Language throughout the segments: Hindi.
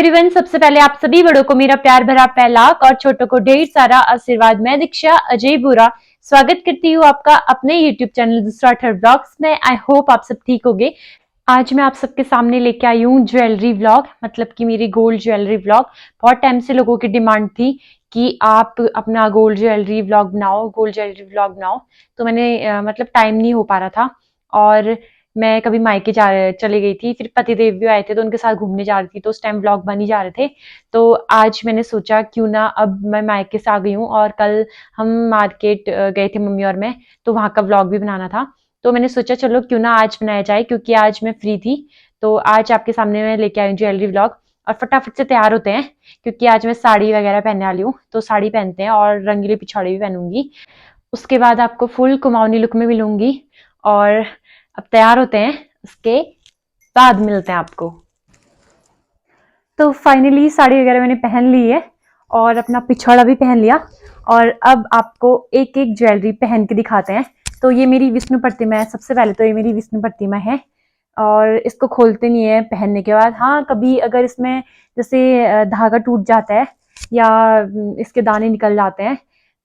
एवरीवन, सबसे पहले आप सभी बड़ों को मेरा प्यार भरा पहलाक और छोटों को ढेर सारा आशीर्वाद। मैं दीक्षा अजय बुरा स्वागत करती हूँ आपका अपने YouTube चैनल दूसरा अठर ब्लॉग्स में। आई होप आप सब ठीक होंगे। आज मैं आप सबके सामने लेके आई हूँ ज्वेलरी व्लॉग, मतलब कि मेरी गोल्ड ज्वेलरी व्लॉग। बहुत टाइम से लोगों की डिमांड थी कि आप अपना गोल्ड ज्वेलरी व्लॉग बनाओ, गोल्ड ज्वेलरी व्लॉग बनाओ। तो मैंने मतलब टाइम नहीं हो पा रहा था और मैं कभी मायके चली गई थी, फिर पतिदेव भी आए थे तो उनके साथ घूमने जा रही थी, तो उस टाइम व्लॉग बन ही जा रहे थे। तो आज मैंने सोचा क्यों ना, अब मैं मायके से आ गई हूँ और कल हम मार्केट गए थे मम्मी और मैं, तो वहां का व्लॉग भी बनाना था। तो मैंने सोचा चलो क्यों ना आज बनाया जाए, क्योंकि आज मैं फ्री थी। तो आज आपके सामने मैं लेके आई हूँ ज्वेलरी व्लॉग और फटाफट से तैयार होते हैं, क्योंकि आज मैं साड़ी वगैरह पहनने वाली हूँ। तो साड़ी पहनते हैं और रंगीली पिछाड़ी भी पहनूंगी। उसके बाद आपको फुल कुमाऊनी लुक में मिलूंगी और अब तैयार होते हैं, उसके बाद मिलते हैं आपको। तो फाइनली साड़ी वगैरह मैंने पहन ली है और अपना पिछवाड़ा भी पहन लिया और अब आपको एक एक ज्वेलरी पहन के दिखाते हैं। तो ये मेरी विष्णु प्रतिमा है। सबसे पहले तो ये मेरी विष्णु प्रतिमा है और इसको खोलते नहीं है पहनने के बाद। हाँ, कभी अगर इसमें जैसे धागा टूट जाता है या इसके दाने निकल जाते हैं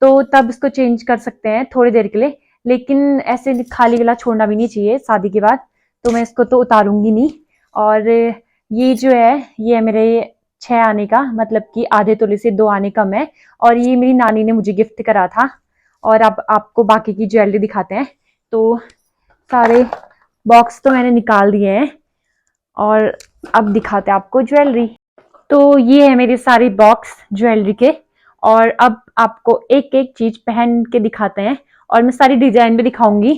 तो तब इसको चेंज कर सकते हैं थोड़ी देर के लिए, लेकिन ऐसे खाली गला छोड़ना भी नहीं चाहिए शादी के बाद। तो मैं इसको तो उतारूंगी नहीं। और ये जो है ये है मेरे 6 आने का, मतलब कि आधे तोले से 2 आने कम है और ये मेरी नानी ने मुझे गिफ्ट करा था। और अब आपको बाकी की ज्वेलरी दिखाते हैं। तो सारे बॉक्स तो मैंने निकाल दिए हैं और अब दिखाते हैं आपको ज्वेलरी। तो ये है मेरे सारे बॉक्स ज्वेलरी के और अब आपको एक एक चीज पहन के दिखाते हैं और मैं सारी डिजाइन भी दिखाऊंगी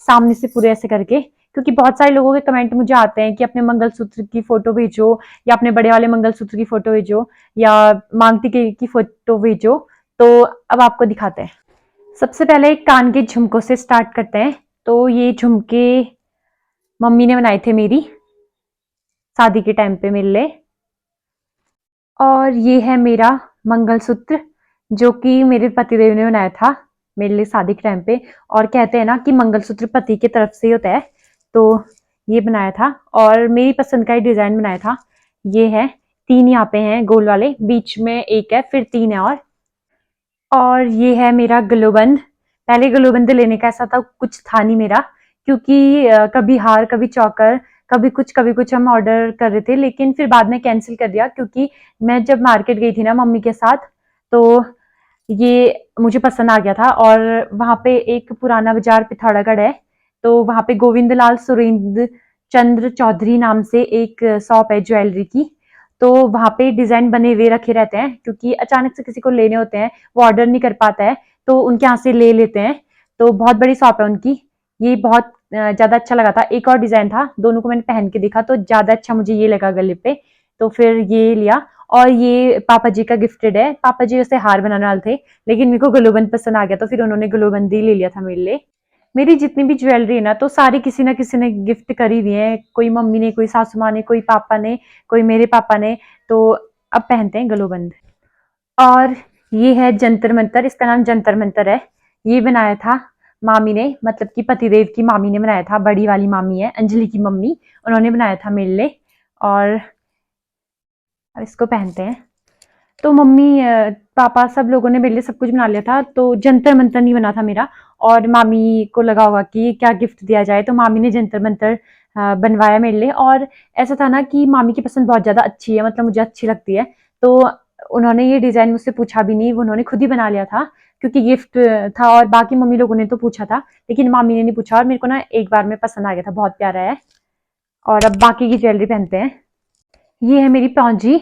सामने से पूरे ऐसे करके, क्योंकि बहुत सारे लोगों के कमेंट मुझे आते हैं कि अपने मंगलसूत्र की फोटो भेजो या अपने बड़े वाले मंगलसूत्र की फोटो भेजो या मांगटी की फोटो भेजो। तो अब आपको दिखाते हैं। सबसे पहले कान के झुमकों से स्टार्ट करते हैं। तो ये झुमके मम्मी ने बनाए थे मेरी शादी के टाइम पे मेरे लिए। और ये है मेरा मंगलसूत्र जो कि मेरे पतिदेव ने बनाया था मेरे लिए शादी के टाइम पे। और कहते हैं ना कि मंगलसूत्र पति की तरफ से ही होता है, तो ये बनाया था और मेरी पसंद का ही डिजाइन बनाया था। ये है 3 यहाँ पे हैं गोल वाले, बीच में एक है, फिर 3 है। और ये है मेरा ग्लोबंद। पहले ग्लोबंद लेने का ऐसा था कुछ था नहीं मेरा, क्योंकि कभी हार कभी चौकर कभी कुछ हम ऑर्डर कर रहे थे, लेकिन फिर बाद में कैंसिल कर दिया। क्योंकि मैं जब मार्केट गई थी ना मम्मी के साथ, तो ये मुझे पसंद आ गया था। और वहां पे एक पुराना बाजार पिथौरागढ़ है, तो वहां पे गोविंद लाल सुरेंद्र चंद्र चौधरी नाम से एक शॉप है ज्वेलरी की। तो वहां पे डिजाइन बने हुए रखे रहते हैं, क्योंकि अचानक से किसी को लेने होते हैं, वो ऑर्डर नहीं कर पाता है, तो उनके यहाँ से ले लेते हैं। तो बहुत बड़ी शॉप है उनकी। ये बहुत ज्यादा अच्छा लगा था। एक और डिजाइन था, दोनों को मैंने पहन के देखा तो ज्यादा अच्छा मुझे ये लगा गले पे, तो फिर ये लिया। और ये पापा जी का गिफ्टेड है। पापा जी वैसे हार बनाने वाले थे, लेकिन मेरे को ग्लोबंद पसंद आ गया तो फिर उन्होंने ग्लोबंद ही ले लिया था मेरे लिए। मेरी जितनी भी ज्वेलरी है ना, तो सारी किसी ना किसी ने गिफ्ट करी हुई है। कोई मम्मी ने, कोई सासू माँ ने, कोई पापा ने, कोई मेरे पापा ने। तो अब पहनते हैं ग्लोबंद। और ये है जंतर मंतर, इसका नाम जंतर मंतर है। ये बनाया था मामी ने, मतलब कि पतिदेव की मामी ने बनाया था। बड़ी वाली मामी है, अंजलि की मम्मी, उन्होंने बनाया था मेरे लिए। और अब इसको पहनते हैं। तो मम्मी पापा सब लोगों ने मेरे लिए सब कुछ बना लिया था, तो जंतर मंतर नहीं बना था मेरा। और मामी को लगा होगा कि क्या गिफ्ट दिया जाए, तो मामी ने जंतर मंतर बनवाया मेरे लिए। और ऐसा था ना कि मामी की पसंद बहुत ज्यादा अच्छी है, मतलब मुझे अच्छी लगती है। तो उन्होंने ये डिजाइन मुझसे पूछा भी नहीं, उन्होंने खुद ही बना लिया था, क्योंकि गिफ्ट था। और बाकी मम्मी लोगों ने तो पूछा था, लेकिन मामी ने नहीं पूछा। और मेरे को ना एक बार में पसंद आ गया था, बहुत प्यारा है। और अब बाकी की ज्वेलरी पहनते हैं। ये है मेरी पौंजी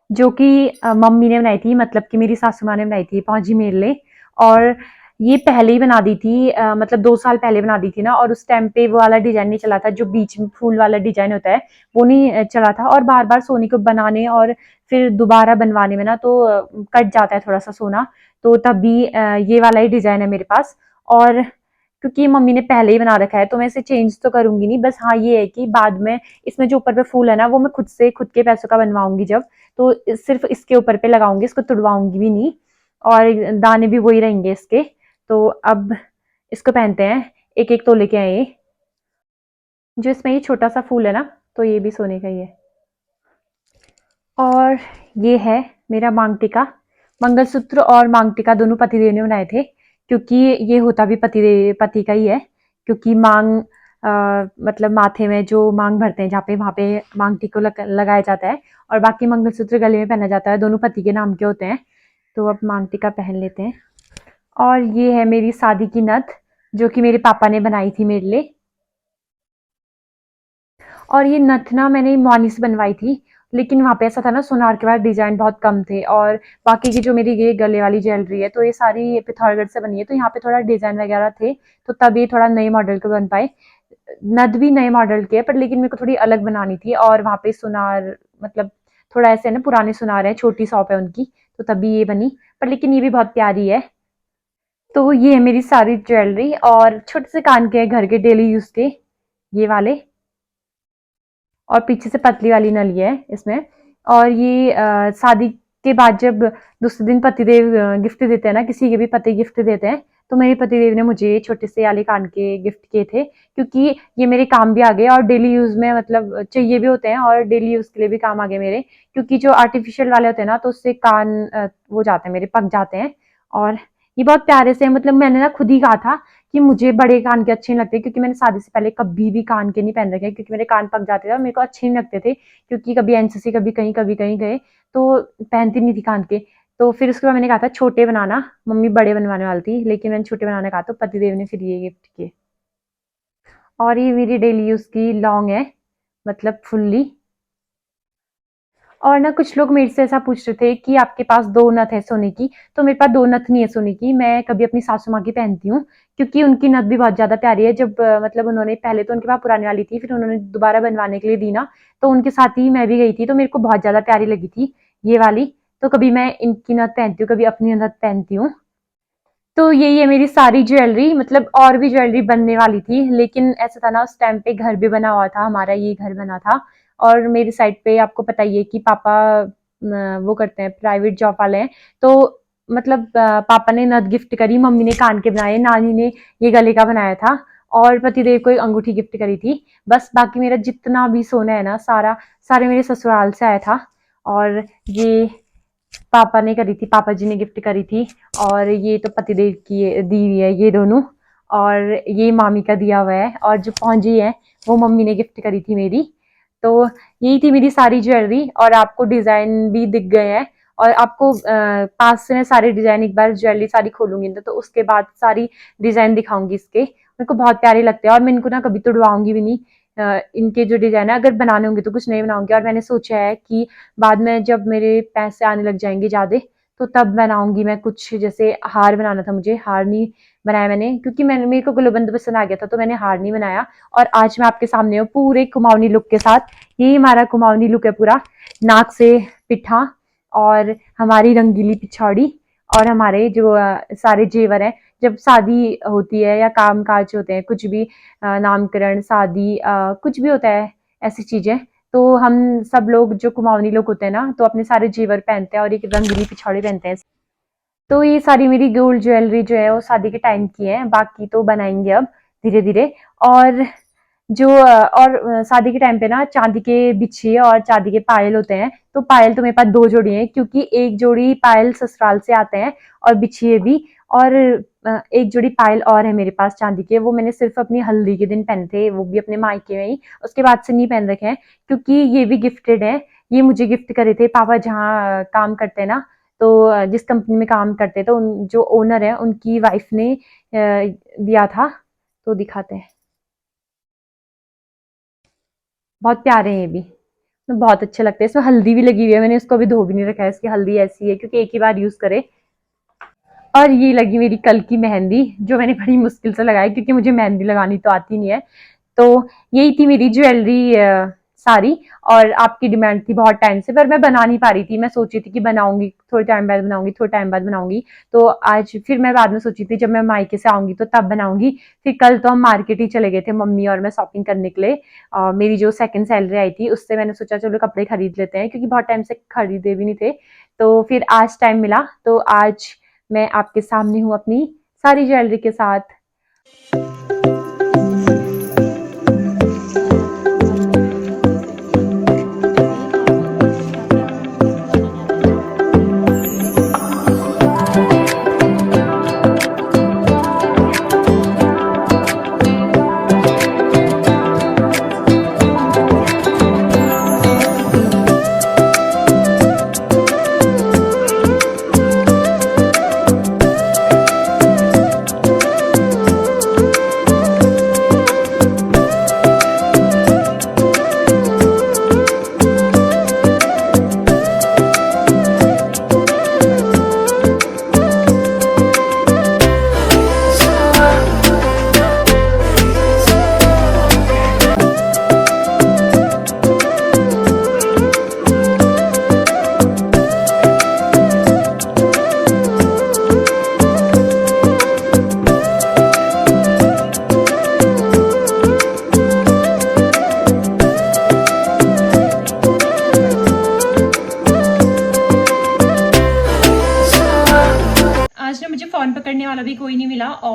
जो कि मम्मी ने बनाई थी, मतलब कि मेरी सासू माँ ने बनाई थी पौंजी मेरे लिए। और ये पहले ही बना दी थी, मतलब 2 साल पहले बना दी थी ना। और उस टाइम पे वो वाला डिजाइन नहीं चला था, जो बीच में फूल वाला डिजाइन होता है, वो नहीं चला था। और बार बार सोने को बनाने और फिर दोबारा बनवाने में ना, तो कट जाता है थोड़ा सा सोना। तो तभी ये वाला ही डिजाइन है मेरे पास। और क्योंकि मम्मी ने पहले ही बना रखा है, तो मैं इसे चेंज तो करूंगी नहीं। बस हाँ, ये है कि बाद में इसमें जो ऊपर पे फूल है ना, वो मैं खुद से खुद के पैसों का बनवाऊंगी जब, तो सिर्फ इसके ऊपर पे लगाऊंगी, इसको तुड़वाऊंगी भी नहीं। और दाने भी वही रहेंगे इसके। तो अब इसको पहनते हैं। एक एक तो लेके आए ये, जो इसमें ये छोटा सा फूल है ना, तो ये भी सोने का ही है। और ये है मेरा मांग टीका। मंगलसूत्र और मांग टीका दोनों पतिदेव ने बनाए थे, क्योंकि ये होता भी पति का ही है। क्योंकि मांग मतलब माथे में जो मांग भरते हैं, जहाँ पे वहाँ पे मांग टीको लगाया जाता है, और बाकी मंगलसूत्र गले में पहना जाता है। दोनों पति के नाम के होते हैं। तो अब मांग टीका पहन लेते हैं। और ये है मेरी शादी की नथ, जो कि मेरे पापा ने बनाई थी मेरे लिए। और ये नथ ना मैंने मौनी से बनवाई थी, लेकिन वहाँ पे ऐसा था ना, सोनार के बाद डिजाइन बहुत कम थे। और बाकी की जो मेरी ये गले वाली ज्वेलरी है, तो ये सारी पिथौरागढ़ से बनी है, तो यहाँ पे थोड़ा डिजाइन वगैरह थे, तो तब ये थोड़ा नए मॉडल के बन पाए। नथ भी नए मॉडल के है, पर लेकिन मेरे को थोड़ी अलग बनानी थी। और वहाँ पे सुनार मतलब थोड़ा ऐसे ना, पुराने सुनार है, छोटी शॉप है उनकी, तो तभी ये बनी। पर लेकिन ये भी बहुत प्यारी है। तो ये है मेरी सारी ज्वेलरी। और छोटे से कान के घर के डेली यूज के, ये वाले। और पीछे से पतली वाली नली है इसमें। और ये शादी के बाद जब दूसरे दिन पतिदेव गिफ्ट देते हैं ना, किसी के भी पति गिफ्ट देते हैं, तो मेरे पतिदेव ने मुझे छोटे से वाले कान के गिफ्ट किए थे, क्योंकि ये मेरे काम भी आ गए और डेली यूज में मतलब चाहिए भी होते हैं, और डेली यूज के लिए भी काम आ गए मेरे। क्योंकि जो आर्टिफिशियल वाले होते हैं ना, तो उससे कान वो जाते हैं मेरे, पक जाते हैं। और ये बहुत प्यारे से, मतलब मैंने ना खुद ही कहा था कि मुझे बड़े कान के अच्छे नहीं लगते, क्योंकि मैंने शादी से पहले कभी भी कान के नहीं पहन रखे, क्योंकि मेरे कान पक जाते थे और मेरे को अच्छे नहीं लगते थे। क्योंकि कभी एनसीसी, कभी कहीं गए, तो पहनती नहीं थी कान के। तो फिर उसके बाद मैंने कहा था छोटे बनाना, मम्मी बड़े बनवाने वाली थी, लेकिन मैंने छोटे बनाने कहा, तो पतिदेव ने फिर ये गिफ्ट किए। और ये मेरी डेली यूज की लॉन्ग है, मतलब फुल्ली। और ना कुछ लोग मेरे से ऐसा पूछ रहे थे कि आपके पास दो नथ है सोने की, तो मेरे पास दो नथ नहीं है सोने की। मैं कभी अपनी सासू माँ की पहनती हूँ, क्योंकि उनकी नथ भी बहुत ज्यादा प्यारी है। जब मतलब उन्होंने पहले तो उनके पास पुरानी वाली थी, फिर उन्होंने दोबारा बनवाने के लिए दी ना, तो उनके साथ ही मैं भी गई थी, तो मेरे को बहुत ज्यादा प्यारी लगी थी ये वाली। तो कभी मैं इनकी नथ पहनती हूँ, कभी अपनी नथ पहनती हूँ। तो यही है मेरी सारी ज्वेलरी। मतलब और भी ज्वेलरी बनने वाली थी, लेकिन ऐसा था ना, उस टाइम पे घर भी बना हुआ था, हमारा ये घर बना था। और मेरी साइड पे आपको पता ही है कि पापा वो करते हैं, प्राइवेट जॉब वाले हैं। तो मतलब पापा ने नथ गिफ्ट करी, मम्मी ने कान के बनाए, नानी ने ये गले का बनाया था, और पतिदेव को एक अंगूठी गिफ्ट करी थी। बस बाकी मेरा जितना भी सोना है ना, सारे मेरे ससुराल से आया था। और ये पापा ने करी थी, पापा जी ने गिफ्ट करी थी। और ये तो पतिदेव की दी हुई है, ये दोनों। और ये मामी का दिया हुआ है, और जो पौंजी है वो मम्मी ने गिफ्ट करी थी मेरी। तो यही थी मेरी सारी ज्वेलरी। और आपको डिजाइन भी दिख गए हैं, और आपको पास से मैं सारे डिजाइन, एक बार ज्वेलरी सारी खोलूंगी तो उसके बाद सारी डिजाइन दिखाऊंगी इसके। मेरे को बहुत प्यारे लगते हैं, और मैं इनको ना कभी तोड़वाऊंगी भी नहीं। इनके जो डिजाइन है, अगर बनाने होंगे तो कुछ नहीं बनाऊंगी। और मैंने सोचा है कि बाद में जब मेरे पैसे आने लग जाएंगे ज्यादा, तो तब बनाऊंगी मैं कुछ। जैसे हार बनाना था मुझे, हार नहीं बनाया मैंने, क्योंकि मैंने मेरे को गुलबंद पसंद आ गया था, तो मैंने हार नहीं बनाया। और आज मैं आपके सामने हूँ पूरे कुमाऊनी लुक के साथ। ये हमारा कुमाऊनी लुक है पूरा, नाक से पिठा, और हमारी रंगीली पिछौड़ी, और हमारे जो सारे जेवर हैं। जब शादी होती है या काम काज होते हैं, कुछ भी नामकरण, शादी, कुछ भी होता है, ऐसी चीजें, तो हम सब लोग जो कुमाऊनी लोग होते हैं ना, तो अपने सारे जेवर पहनते हैं और एक रंगीली पिछौड़ी पहनते हैं। तो ये सारी मेरी गोल्ड ज्वेलरी जो है वो शादी के टाइम की है, बाकी तो बनाएंगे अब धीरे धीरे। और शादी के टाइम पे ना चांदी के बिछिए और चांदी के पायल होते हैं। तो पायल तो मेरे पास दो जोड़ी हैं, क्योंकि एक जोड़ी पायल ससुराल से आते हैं, और बिछिए भी। और एक जोड़ी पायल और है मेरे पास चांदी के, वो मैंने सिर्फ अपनी हल्दी के दिन पहने थे, वो भी अपने मायके में ही। उसके बाद से नहीं पहन रखे हैं, क्योंकि ये भी गिफ्टेड है। ये मुझे गिफ्ट करे थे पापा, जहाँ काम करते हैं ना, तो जिस कंपनी में काम करते हैं, तो जो ओनर है उनकी वाइफ ने दिया था। तो दिखाते हैं, बहुत प्यारे हैं ये भी, तो बहुत अच्छे लगते हैं। इसमें हल्दी भी लगी हुई है, मैंने इसको अभी धो भी नहीं रखा है, इसकी हल्दी ऐसी है क्योंकि एक ही बार यूज करे। और ये लगी मेरी कल की मेहंदी, जो मैंने बड़ी मुश्किल से लगाई, क्योंकि मुझे मेहंदी लगानी तो आती नहीं है। तो यही थी मेरी ज्वेलरी सारी। और आपकी डिमांड थी बहुत टाइम से, पर मैं बना नहीं पा रही थी। मैं सोची थी कि बनाऊंगी, थोड़े टाइम बाद बनाऊंगी, थोड़े टाइम बाद बनाऊंगी। तो आज फिर मैं बाद में सोची थी, जब मैं मायके से आऊंगी तो तब बनाऊंगी। फिर कल तो हम मार्केट ही चले गए थे, मम्मी और मैं शॉपिंग करने के लिए। मेरी जो सेकंड सैलरी आई थी, उससे मैंने सोचा चलो कपड़े खरीद लेते हैं, क्योंकि बहुत टाइम से खरीदे भी नहीं थे। तो फिर आज टाइम मिला, तो आज मैं आपके सामने हूँ अपनी सारी ज्वेलरी के साथ।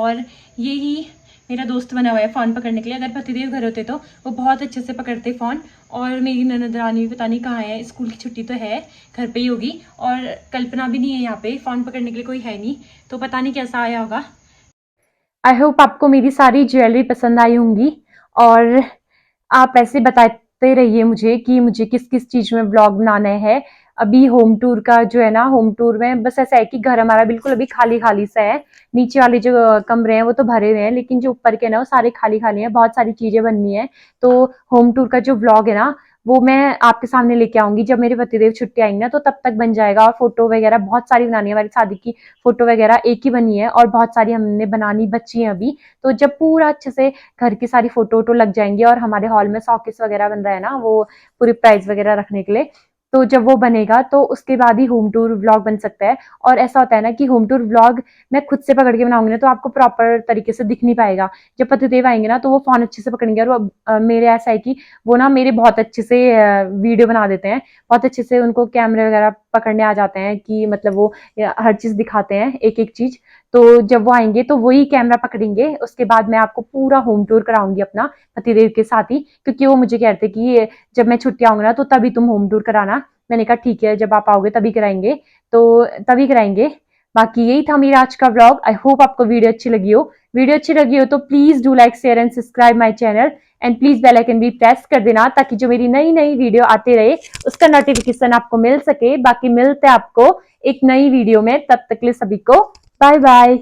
और यही मेरा दोस्त बना हुआ है फ़ोन पकड़ने के लिए। अगर पतिदेव घर होते तो वो बहुत अच्छे से पकड़ते फ़ोन। और मेरी ननद रानी भी पता नहीं कहाँ है, स्कूल की छुट्टी तो है, घर पे ही होगी। और कल्पना भी नहीं है यहाँ पे, फ़ोन पकड़ने के लिए कोई है नहीं, तो पता नहीं कैसा आया होगा। आई होप आपको मेरी सारी ज्वेलरी पसंद आई होंगी और आप ऐसे बताते रहिए मुझे कि मुझे किस किस चीज़ में व्लॉग बनाना है। अभी होम टूर का जो है ना, होम टूर में बस ऐसा है कि घर हमारा बिल्कुल अभी खाली खाली सा है। नीचे वाले जो कमरे हैं वो तो भरे हुए हैं, लेकिन जो ऊपर के ना वो सारे खाली खाली हैं, बहुत सारी चीजें बननी है। तो होम टूर का जो व्लॉग है ना वो मैं आपके सामने लेके आऊंगी जब मेरे पतिदेव छुट्टी आएंगे ना, तो तब तक बन जाएगा। और फोटो वगैरह बहुत सारी बनानी है, हमारी शादी की फोटो वगैरह एक ही बनी है और बहुत सारी हमने बनानी बची है अभी। तो जब पूरा अच्छे से घर की सारी फोटो वोटो लग जाएंगी और हमारे हॉल में शोकेस वगैरह बन रहा है ना, वो पूरी प्राइज वगैरह रखने के लिए, तो जब वो बनेगा तो उसके बाद ही होम टूर व्लॉग बन सकता है। और ऐसा होता है ना कि होम टूर व्लॉग मैं खुद से पकड़ के बनाऊंगी ना तो आपको प्रॉपर तरीके से दिख नहीं पाएगा। जब पतिदेव आएंगे ना तो वो फोन अच्छे से पकड़ेंगे और वो मेरे ऐसा है कि वो ना मेरे बहुत अच्छे से वीडियो बना देते हैं, बहुत अच्छे से उनको कैमरे वगैरह पकड़ने आ जाते हैं कि मतलब वो हर चीज दिखाते हैं, एक एक चीज। तो जब वो आएंगे तो वही कैमरा पकड़ेंगे, उसके बाद मैं आपको पूरा होम टूर कराऊंगी अपना पतिदेव के साथ ही, क्योंकि वो मुझे कहते कि जब मैं छुट्टी आऊंगा ना तो तभी तुम होम टूर कराना। मैंने कहा ठीक है, जब आप आओगे तभी कराएंगे, तो तभी कराएंगे। बाकी यही था मेरा आज का व्लॉग। आई होप आपको वीडियो अच्छी लगी हो। वीडियो अच्छी लगी हो तो please do like share and subscribe my channel and please bell icon भी प्रेस कर देना, ताकि जो मेरी नई नई वीडियो आते रहे उसका नोटिफिकेशन आपको मिल सके। बाकी मिलते हैं आपको एक नई वीडियो में, तब तक के लिए सभी को बाय बाय।